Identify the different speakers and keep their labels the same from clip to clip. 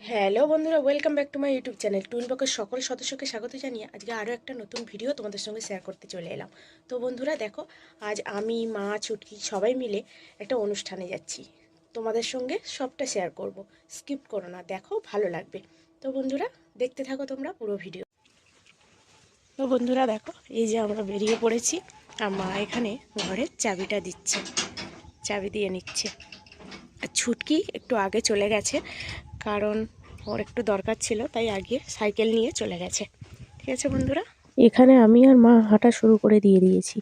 Speaker 1: Hello বন্ধুরা, welcome back to my YouTube channel. Twin ব্লগের সকল সদস্যকে স্বাগত জানিয়ে আজকে আরও একটা নতুন ভিডিও তোমাদের সঙ্গে শেয়ার করতে চলে এলাম। তো বন্ধুরা দেখো, আজ আমি, মা, ছুটকি সবাই মিলে একটা অনুষ্ঠানে যাচ্ছি। তোমাদের সঙ্গে সবটা শেয়ার করব, স্কিপ করো না, দেখো ভালো লাগবে। তো বন্ধুরা দেখতে থাকো তোমরা পুরো ভিডিও। তো বন্ধুরা দেখো, এই যে আমরা বেরিয়ে পড়েছি আর মা এখানে ঘরের চাবিটা দিচ্ছে, চাবি দিয়ে নিচ্ছে। আর ছুটকি একটু আগে চলে গেছে, কারণ ওর একটু দরকার ছিল, তাই আগে সাইকেল নিয়ে চলে গেছে। ঠিক আছে বন্ধুরা, এখানে আমি আর মা হাঁটা শুরু করে দিয়েছি।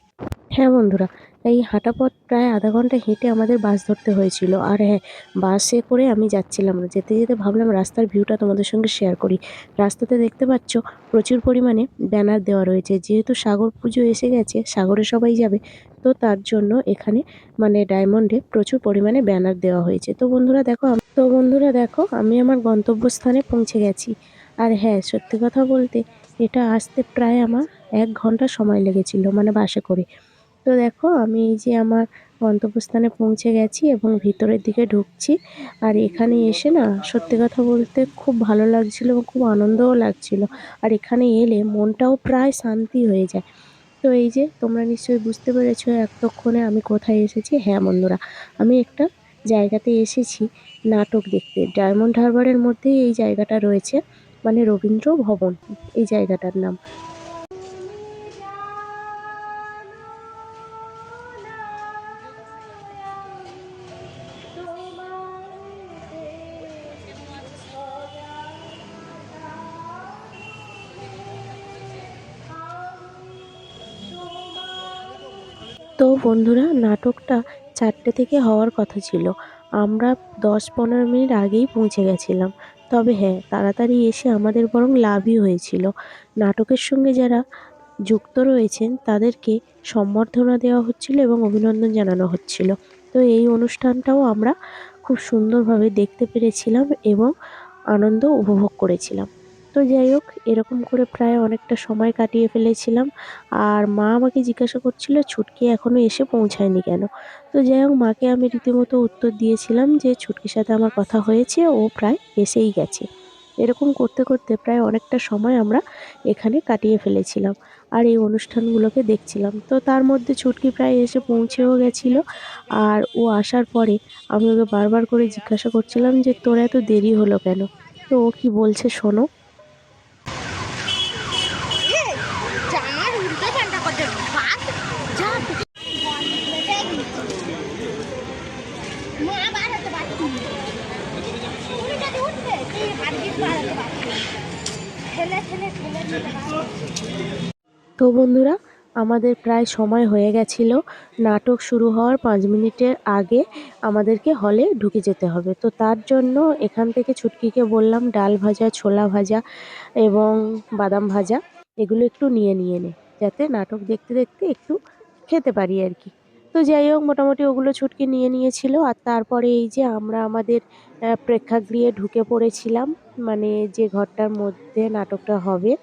Speaker 1: হ্যাঁ বন্ধুরা, এই হাঁটা পথ প্রায় আধা ঘন্টা হেঁটে আমাদের বাস ধরতে হয়েছিল। আর হ্যাঁ, বাসে করে আমি যাচ্ছিলাম না, যেতে যেতে ভাবলাম রাস্তার ভিউটা তোমাদের সঙ্গে শেয়ার করি। রাস্তাতে দেখতে পাচ্ছ প্রচুর পরিমাণে ব্যানার দেওয়া রয়েছে, যেহেতু সাগর পুজো এসে গেছে, সাগরে সবাই যাবে, তো তার জন্য এখানে মানে ডায়মন্ডে প্রচুর পরিমাণে ব্যানার দেওয়া হয়েছে। তো বন্ধুরা দেখো আমি আমার গন্তব্যস্থানে পৌঁছে গেছি। আর হ্যাঁ, সত্যি কথা বলতে এটা আসতে প্রায় আমার 1 ঘন্টা সময় লেগেছিল, মানে বাসে করে। তো দেখো আমি এই যে আমার গন্তব্যস্থানে পৌঁছে গেছি এবং ভিতরের দিকে ঢুকছি। আর এখানে এসে না, সত্যি কথা বলতে খুব ভালো লাগছিল এবং খুব আনন্দও লাগছিল। আর এখানে এলে মনটাও প্রায় শান্তি হয়ে যায়। তো এই যে তোমরা নিশ্চয়ই বুঝতে পেরেছো এতক্ষণে আমি কোথায় এসেছি। হ্যাঁ বন্ধুরা, আমি একটা জায়গাতে এসেছি নাটক দেখতে। ডায়মন্ড হারবারের মধ্যেই এই জায়গাটা রয়েছে, মানে রবীন্দ্র ভবন এই জায়গাটার নাম। তো বন্ধুরা, নাটকটা 4টে থেকে হওয়ার কথা ছিল। আমরা 10-15 মিনিট আগেই পৌঁছে গেছিলাম। তবে হ্যাঁ, তাড়াতাড়ি এসে আমাদের বরং লাভই হয়েছিল। নাটকের সঙ্গে যারা যুক্ত রয়েছেন তাদেরকে সম্বর্ধনা দেওয়া হচ্ছিল এবং অভিনন্দন জানানো হচ্ছিল। তো এই অনুষ্ঠানটাও আমরা খুব সুন্দরভাবে দেখতে পেরেছিলাম এবং আনন্দ উপভোগ করেছিলাম। তো যাই হোক, এরকম করে প্রায় অনেকটা সময় কাটিয়ে ফেলেছিলাম। আর মা আমাকে জিজ্ঞাসা করছিল ছুটকি এখনো এসে পৌঁছায়নি কেন। তো যাই হোক, মাকে আমি রীতিমতো উত্তর দিয়েছিলাম যে ছুটকির সাথে আমার কথা হয়েছে, ও প্রায় এসেই গেছে। এরকম করতে করতে প্রায় অনেকটা সময় আমরা এখানে কাটিয়ে ফেলেছিলাম আর এই অনুষ্ঠানগুলোকে দেখছিলাম। তো তার মধ্যে ছুটকি প্রায় এসে পৌঁছেও গেছিল। আর ও আসার পরে আমি ওকে বারবার করে জিজ্ঞাসা করছিলাম যে তোর এত দেরি হলো কেন। তো ও কি বলছে শোনো। তো বন্ধুরা, আমাদের প্রায় সময় হয়ে গেছিল। নাটক শুরু হওয়ার 5 মিনিটের আগে আমাদেরকে হলে ঢুকে যেতে হবে। তো তার জন্য এখান থেকে ছুটকিকে বললাম ডাল ভাজা, ছোলা ভাজা এবং বাদাম ভাজা এগুলো একটু নিয়ে নে, যাতে নাটক দেখতে দেখতে একটু খেতে পারি আর কি। তো যাই হোক, মোটামুটি ওগুলো ছুটকি নিয়ে নিয়েছিল। আর তারপরে এই যে আমরা আমাদের প্রেক্ষাগৃহে ঢুকে পড়েছিলাম, মানে যে ঘরটার মধ্যে নাটকটা হবে।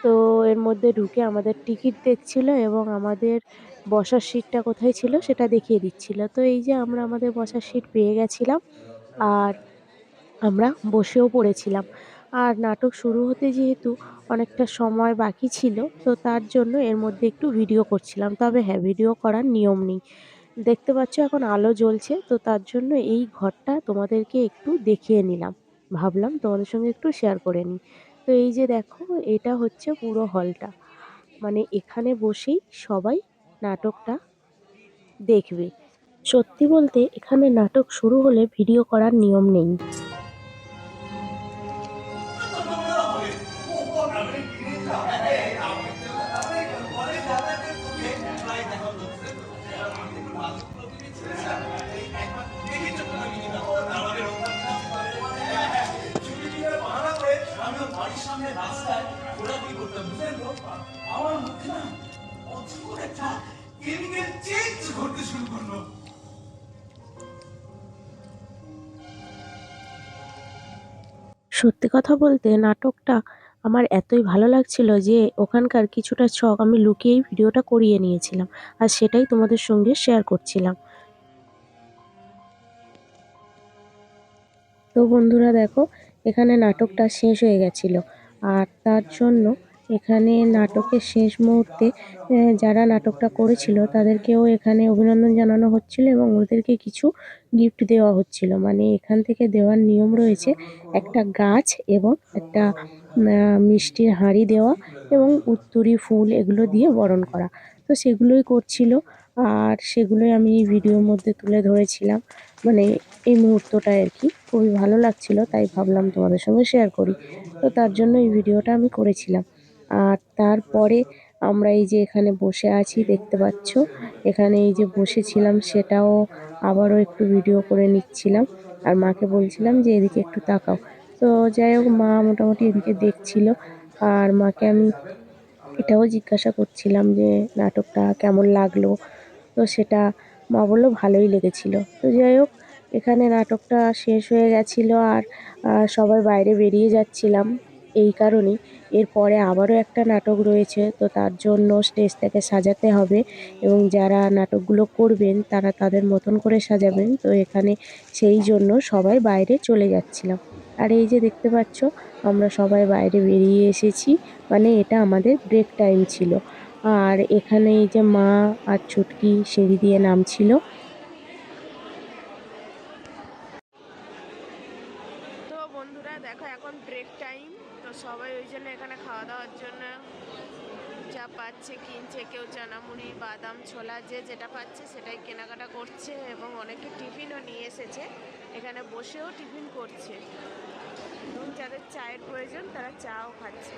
Speaker 1: তো এর মধ্যে ঢুকে আমাদের টিকিট দেখছিল এবং আমাদের বসার সিটটা কোথায় ছিল সেটা দেখিয়ে দিচ্ছিল। তো এই যে আমরা আমাদের বসার সিট পেয়ে গেছিলাম আর আমরা বসেও পড়েছিলাম। আর নাটক শুরু হতে যেহেতু অনেকটা সময় বাকি ছিল, তো তার জন্য এর মধ্যে একটু ভিডিও করছিলাম। তবে হ্যাঁ, ভিডিও করার নিয়ম নেই। দেখতে পাচ্ছ এখন আলো জ্বলছে, তো তার জন্য এই ঘরটা তোমাদেরকে একটু দেখিয়ে নিলাম। ভাবলাম তোমাদের সঙ্গে একটু শেয়ার করে নিই। তো এই যে দেখো, এটা হচ্ছে পুরো হলটা। মানে এখানে বসেই সবাই নাটকটা দেখবে। সত্যি বলতে এখানে নাটক শুরু হলে ভিডিও করার নিয়ম নেই। আমার মধ্যে না অদ্ভুত একটা কেমিক্যাল চেঞ্জ ঘটতে শুরু করলো। সত্যি কথা বলতে নাটকটা আমার এতই ভালো লাগছিল যে ওখানকার কিছুটা ছক আমি লুকিয়েই ভিডিওটা করিয়ে নিয়েছিলাম। আর সেটাই তোমাদের সঙ্গে শেয়ার করছিলাম। তো বন্ধুরা দেখো, এখানে নাটকটা শেষ হয়ে গেছিল। আর তার জন্য এখানে নাটকের শেষ মুহূর্তে যারা নাটকটা করেছিল তাদেরকেও এখানে অভিনন্দন জানানো হচ্ছিল এবং ওদেরকে কিছু গিফট দেওয়া হচ্ছিল। মানে এখান থেকে দেওয়ার নিয়ম রয়েছে, একটা গাছ এবং একটা মিষ্টির হাঁড়ি দেওয়া এবং উত্তরী ফুল এগুলো দিয়ে বরণ করা। তো সেগুলোই করছিল, আর সেগুলোই আমি এই ভিডিওর মধ্যে তুলে ধরেছিলাম। মানে এই মুহূর্তটায় আর কি খুবই ভালো লাগছিল, তাই ভাবলাম তোমাদের সঙ্গে শেয়ার করি। তো তার জন্য এই ভিডিওটা আমি করেছিলাম। আর তারপরে আমরা এই যে এখানে বসে আছি দেখতে পাচ্ছ, এখানে এই যে বসেছিলাম সেটাও আবারও একটু ভিডিও করে নিচ্ছিলাম। আর মাকে বলছিলাম যে এদিকে একটু তাকাও। তো যাই হোক, মা মোটামুটি এদিকে দেখছিল। আর মাকে আমি এটাও জিজ্ঞাসা করছিলাম যে নাটকটা কেমন লাগলো। তো সেটা মা বলল ভালোই লেগেছিল। তো যাই হোক, এখানে নাটকটা শেষ হয়ে গেছিল। আর সবাই বাইরে বেরিয়ে যাচ্ছিলাম এই কারণেই। এরপরে আবারও একটা নাটক রয়েছে, তো তার জন্য স্টেজটাকে সাজাতে হবে এবং যারা নাটকগুলো করবেন তারা তাদের মতন করে সাজাবেন। তো এখানে সেই জন্য সবাই বাইরে চলে যাচ্ছিলাম। আর এই যে দেখতে পাচ্ছ, আমরা সবাই বাইরে বেরিয়ে এসেছি। মানে এটা আমাদের ব্রেক টাইম ছিল। আর এখানে এই যে মা আর ছুটকি সিঁড়ি দিয়ে নামছিল। তো বন্ধুরা দেখো, এখন ব্রেক টাইম। তো সবাই ওই জন্য এখানে খাওয়া দাওয়ার জন্য যা পাচ্ছে কিনছে। কেউ চানামুড়ি, বাদাম, ছোলা, যে যেটা পাচ্ছে সেটাই কেনাকাটা করছে এবং অনেকে টিফিনও নিয়ে এসেছে, এখানে বসেও টিফিন করছে এবং যাদের চায়ের প্রয়োজন তারা চাও খাচ্ছে।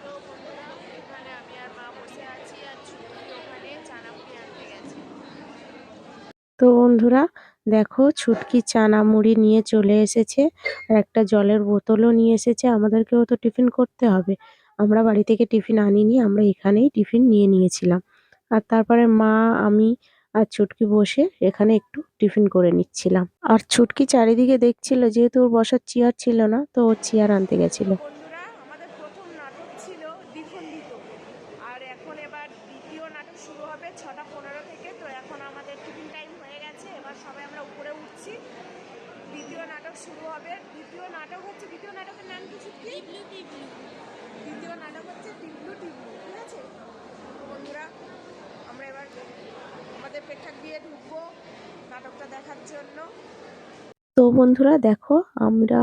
Speaker 1: তো বন্ধুরা, এখানে আমি আর মা বসে আছি আর ছুটকি ওখানে চানামুড়ি আনতে গেছে। তো বন্ধুরা দেখো, ছুটকি চানা মুড়ি নিয়ে চলে এসেছে আর একটা জলের বোতলও নিয়ে এসেছে। আমাদেরকেও তো টিফিন করতে হবে। আমরা বাড়ি থেকে টিফিন আনিনি, আমরা এখানেই টিফিন নিয়ে নিয়েছিলাম। আর তারপরে মা, আমি আর ছুটকি বসে এখানে একটু টিফিন করে নিচ্ছিলাম। আর ছুটকি চারিদিকে দেখছিল, যেহেতু ওর বসার চেয়ার ছিল না, তো ওর চেয়ার আনতে গেছিল। বন্ধুরা, আমাদের প্রথম নাটক ছিল দ্বিখণ্ডিত। আর এখন এবার দ্বিতীয় নাটক শুরু হবে 6:15 থেকে। তো এখন আমাদের টিফিন টাইম হয়ে গেছে, এবার সবাই আমরা উপরে উঠছি। দ্বিতীয় নাটক শুরু হবে। দ্বিতীয় নাটকের নাম কি ছুটকি? দ্বিতীয় নাটক হচ্ছে টিবলু টিবলু, ঠিক আছে? তো বন্ধুরা, আমরা এবার আমাদের প্রেক্ষাগৃহে ঢুকবো নাটকটা দেখার জন্য। তো বন্ধুরা দেখো, আমরা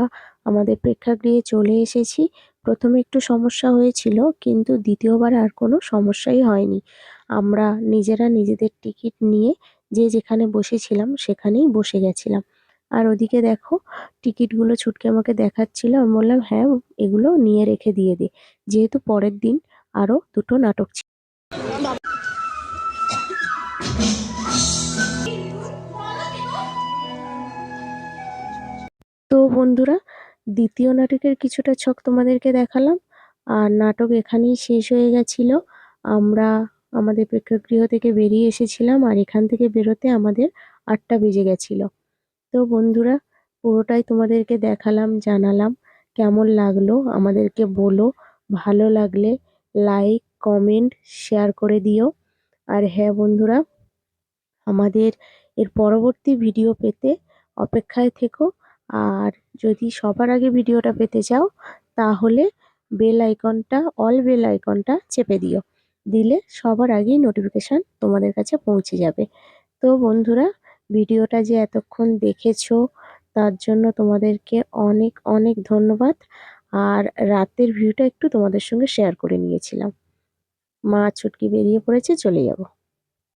Speaker 1: আমাদের প্রেক্ষাগৃহে চলে এসেছি। প্রথমে একটু সমস্যা হয়েছিল, কিন্তু দ্বিতীয়বার আর কোনো সমস্যাই হয়নি। আমরা নিজেরা নিজেদের টিকিট নিয়ে যে যেখানে বসেছিলাম সেখানেই বসে গেছিলাম। আর ওদিকে দেখো, টিকিটগুলো ছুটকে আমাকে দেখাচ্ছিল। আমি বললাম হ্যাঁ, এগুলো নিয়ে রেখে দিয়ে দে, যেহেতু পরের দিন আরও দুটো নাটক ছিল। তো বন্ধুরা, দ্বিতীয় নাটকের কিছুটা ছক তোমাদেরকে দেখালাম। আর নাটক এখানেই শেষ হয়ে গেছিল। আমরা আমাদের প্রেক্ষাগৃহ থেকে বেরিয়ে এসেছিলাম আর এখান থেকে বেরোতে আমাদের 8টা বেজে গেছিল। তো বন্ধুরা, পুরোটাই তোমাদেরকে দেখালাম, জানালাম। কেমন লাগলো আমাদেরকে বলো। ভালো লাগলে লাইক, কমেন্ট, শেয়ার করে দিও। আর হ্যাঁ বন্ধুরা, আমাদের এর পরবর্তী ভিডিও পেতে অপেক্ষায় থেকো। আর যদি সবার আগে ভিডিওটা পেতে চাও, তাহলে বেল আইকনটা চেপে দিও। দিলে সবার আগেই নোটিফিকেশান তোমাদের কাছে পৌঁছে যাবে। তো বন্ধুরা, ভিডিওটা যে এতক্ষণ দেখেছো তার জন্য তোমাদেরকে অনেক অনেক ধন্যবাদ। আর রাতের ভিউটা একটু তোমাদের সঙ্গে শেয়ার করে নিয়েছিলাম। মা ছুটকি বেরিয়ে পড়েছে, চলে যাব।